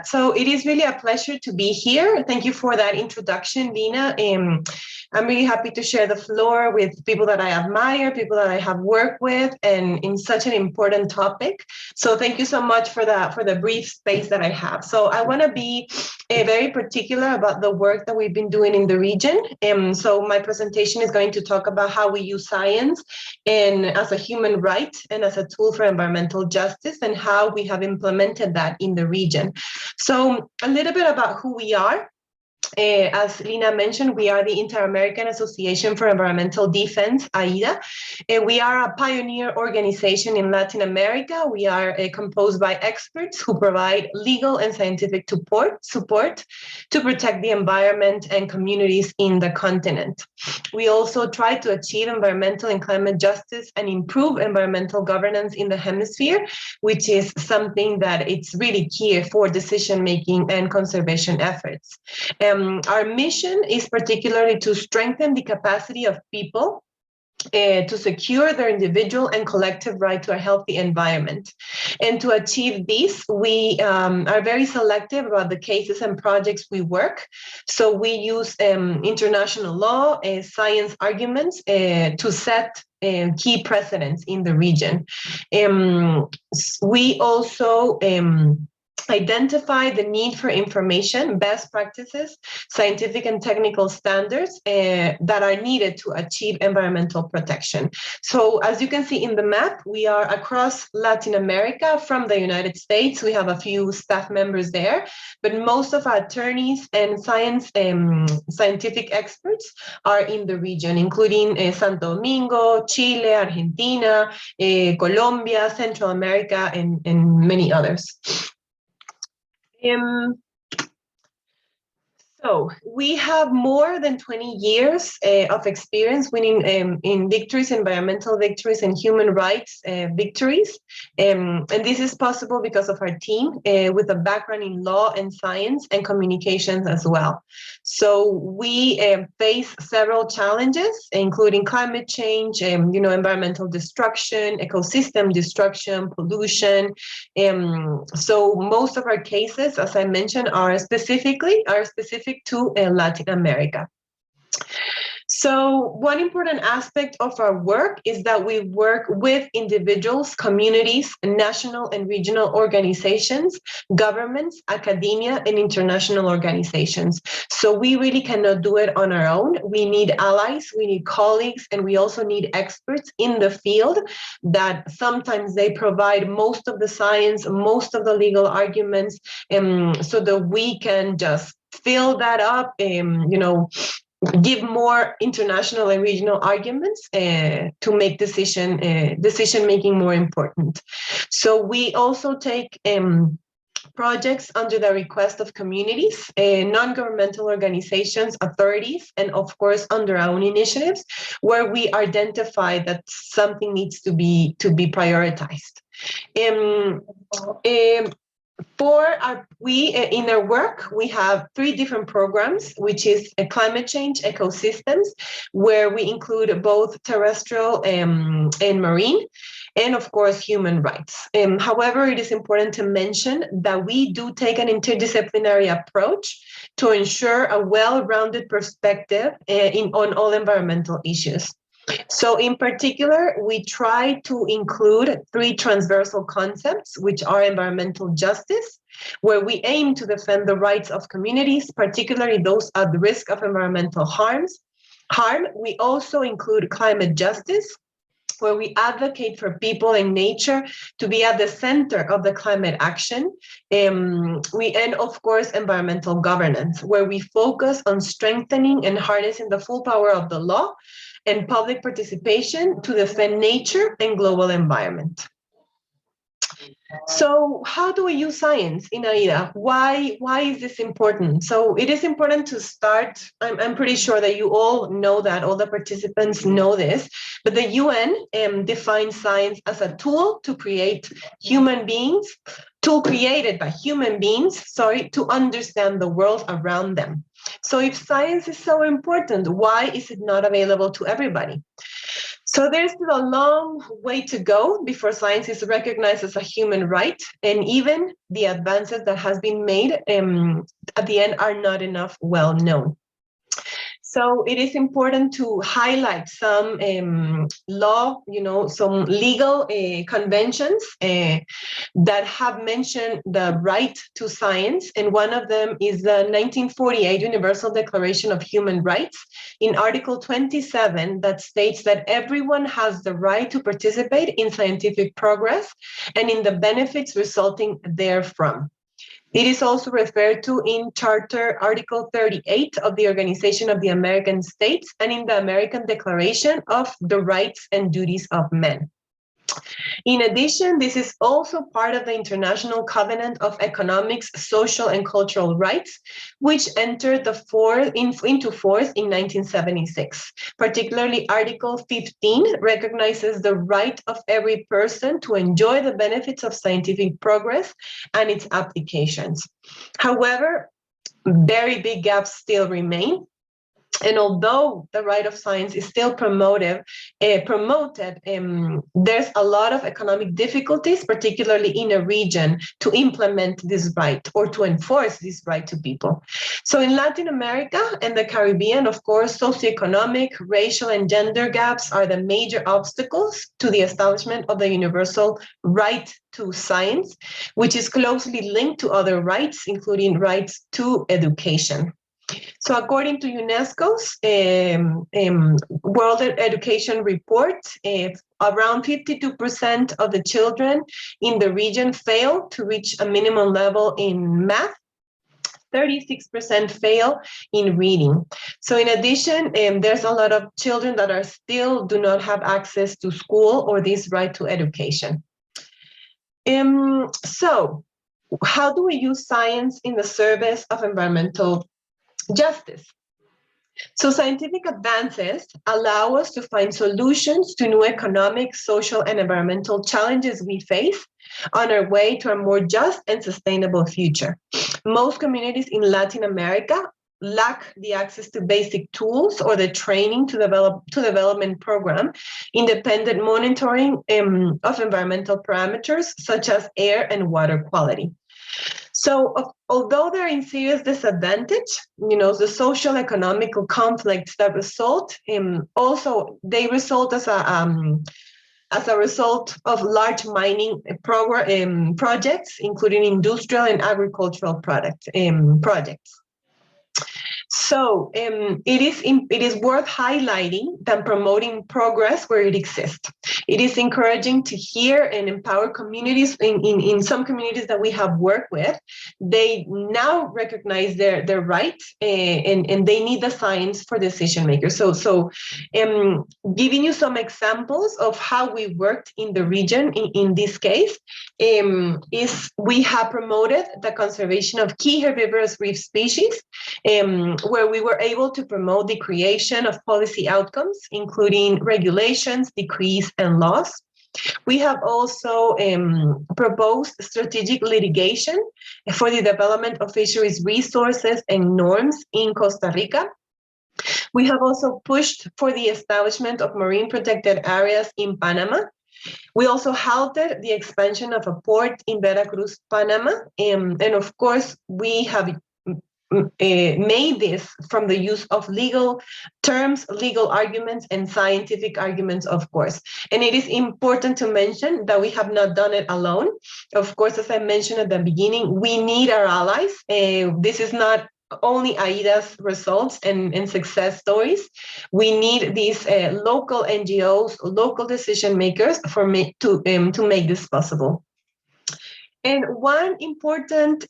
So it is really a pleasure to be here. Thank you for that introduction, Lina. I'm really happy to share the floor with people that I admire, people that I have worked with, and in such an important topic. So thank you so much for the brief space that I have. So I want to be very particular about the work that we've been doing in the region. So my presentation is going to talk about how we use science and as a human right and as a tool for environmental justice, and how we have implemented that in the region. So a little bit about who we are. As Lina mentioned, we are the Interamerican Association for Environmental Defense, AIDA. We are a pioneer organization in Latin America. We are composed by experts who provide legal and scientific support to protect the environment and communities in the continent. We also try to achieve environmental and climate justice and improve environmental governance in the hemisphere, which is something that it's really key for decision-making and conservation efforts. Our mission is particularly to strengthen the capacity of people to secure their individual and collective right to a healthy environment. And to achieve this, we are very selective about the cases and projects we work. So we use international law, science arguments to set key precedents in the region. We also identify the need for information, best practices, scientific and technical standards that are needed to achieve environmental protection. So as you can see in the map, we are across Latin America. From the United States, we have a few staff members there, but most of our attorneys and scientific experts are in the region, including Santo Domingo, Chile, Argentina, Colombia, Central America, and many others. So we have more than 20 years of experience winning in victories, environmental victories, and human rights victories. And this is possible because of our team with a background in law and science and communications as well. So we face several challenges, including climate change, environmental destruction, ecosystem destruction, pollution. So most of our cases, as I mentioned, are specific to Latin America. So one important aspect of our work is that we work with individuals, communities, national and regional organizations, governments, academia, and international organizations. So we really cannot do it on our own. We need allies, we need colleagues, and we also need experts in the field that sometimes they provide most of the science, most of the legal arguments, so that we can just fill that up, give more international and regional arguments to make decision making more important. So we also take projects under the request of communities, non-governmental organizations, authorities, and of course under our own initiatives, where we identify that something needs to be prioritized. In our work, we have 3 different programs, which is climate change, ecosystems, where we include both terrestrial and marine, and of course, human rights. However, it is important to mention that we do take an interdisciplinary approach to ensure a well-rounded perspective on all environmental issues. So in particular, we try to include 3 transversal concepts, which are environmental justice, where we aim to defend the rights of communities, particularly those at the risk of environmental harm. We also include climate justice, where we advocate for people and nature to be at the center of the climate action. And of course, environmental governance, where we focus on strengthening and harnessing the full power of the law and public participation to defend nature and global environment. So how do we use science in AIDA? Why is this important? So it is important to start, I'm pretty sure that you all know that, all the participants know this, but the UN defines science as a tool to create tool created by human beings, to understand the world around them. So if science is so important, why is it not available to everybody? So there's still a long way to go before science is recognized as a human right, and even the advances that has been made at the end are not enough well known. So it is important to highlight some law, some legal conventions that have mentioned the right to science. And one of them is the 1948 Universal Declaration of Human Rights in Article 27 that states that everyone has the right to participate in scientific progress and in the benefits resulting therefrom. It is also referred to in Charter Article 38 of the Organization of the American States and in the American Declaration of the Rights and Duties of Men. In addition, this is also part of the International Covenant of Economics, Social, and Cultural Rights, which entered into force in 1976. Particularly, Article 15 recognizes the right of every person to enjoy the benefits of scientific progress and its applications. However, very big gaps still remain. And although the right of science is still promoted, there's a lot of economic difficulties, particularly in a region, to implement this right or to enforce this right to people. So in Latin America and the Caribbean, of course, socioeconomic, racial, and gender gaps are the major obstacles to the establishment of the universal right to science, which is closely linked to other rights, including rights to education. So according to UNESCO's World Education Report, around 52% of the children in the region fail to reach a minimum level in math. 36% fail in reading. So in addition, there's a lot of children that do not have access to school or this right to education. So how do we use science in the service of environmental justice? So scientific advances allow us to find solutions to new economic, social, and environmental challenges we face on our way to a more just and sustainable future. Most communities in Latin America lack the access to basic tools or the training to development program, independent monitoring of environmental parameters such as air and water quality. So although they're in serious disadvantage, the social economical conflicts that result, also they result as a result of large mining projects, including industrial and agricultural projects. So it is worth highlighting that promoting progress where it exists. It is encouraging to hear and empower communities in some communities that we have worked with. They now recognize their rights and they need the science for decision makers. So giving you some examples of how we worked in the region in this case is we have promoted the conservation of key herbivorous reef species, where we were able to promote the creation of policy outcomes, including regulations, decrees, and laws. We have also proposed strategic litigation for the development of fisheries resources and norms in Costa Rica. We have also pushed for the establishment of marine protected areas in Panama. We also halted the expansion of a port in Veracruz, Panama. And of course, we have made this from the use of legal terms, legal arguments, and scientific arguments, of course. And it is important to mention that we have not done it alone. Of course, as I mentioned at the beginning, we need our allies. This is not only AIDA's results and success stories. We need these local NGOs, local decision makers to make this possible. And one important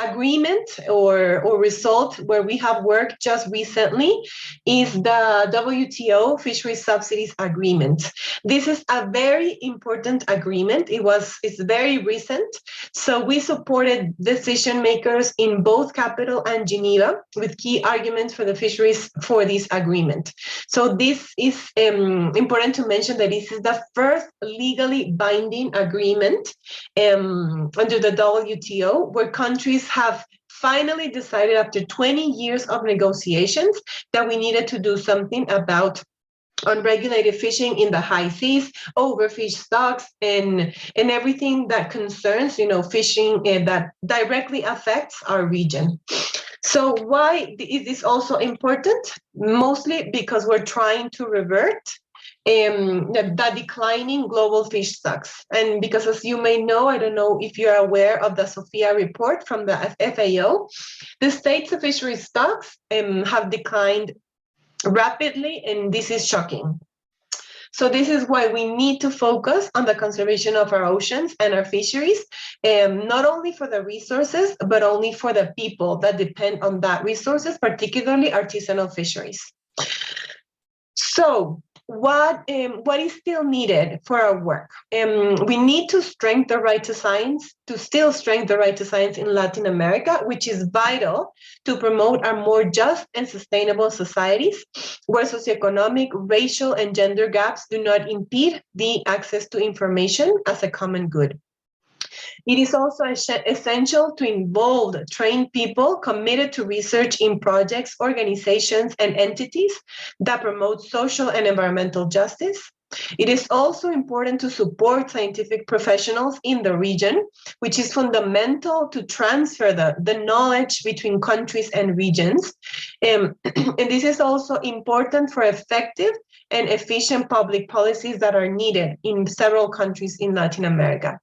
agreement or result where we have worked just recently is the WTO Fisheries Subsidies Agreement. This is a very important agreement. It's very recent. So we supported decision makers in both Capital and Geneva with key arguments for the fisheries for this agreement. So this is important to mention that this is the first legally binding agreement under the WTO where countries have finally decided after 20 years of negotiations that we needed to do something about unregulated fishing in the high seas, overfish stocks, and everything that concerns, fishing that directly affects our region. So why is this also important? Mostly because we're trying to revert the declining global fish stocks. And because, as you may know, I don't know if you're aware of the Sophia report from the FAO, the states of fishery stocks have declined rapidly, and this is shocking. So this is why we need to focus on the conservation of our oceans and our fisheries, not only for the resources, but only for the people that depend on that resources, particularly artisanal fisheries. So what is still needed for our work? We need to strengthen the right to science, in Latin America, which is vital to promote our more just and sustainable societies, where socioeconomic, racial, and gender gaps do not impede the access to information as a common good. It is also essential to involve trained people committed to research in projects, organizations, and entities that promote social and environmental justice. It is also important to support scientific professionals in the region, which is fundamental to transfer the knowledge between countries and regions. And this is also important for effective and efficient public policies that are needed in several countries in Latin America.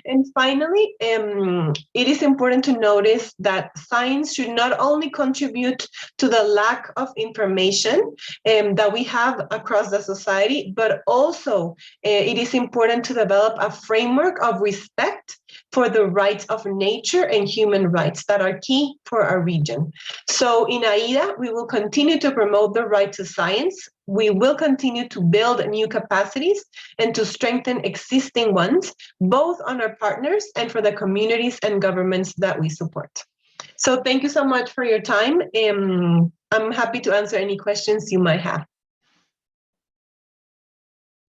And finally, it is important to notice that science should not only contribute to the lack of information that we have across the society, but also it is important to develop a framework of respect for the rights of nature and human rights that are key for our region. So in AIDA, we will continue to promote the right to science. We will continue to build new capacities and to strengthen existing ones, both on our partners and for the communities and governments that we support. So thank you so much for your time. I'm happy to answer any questions you might have.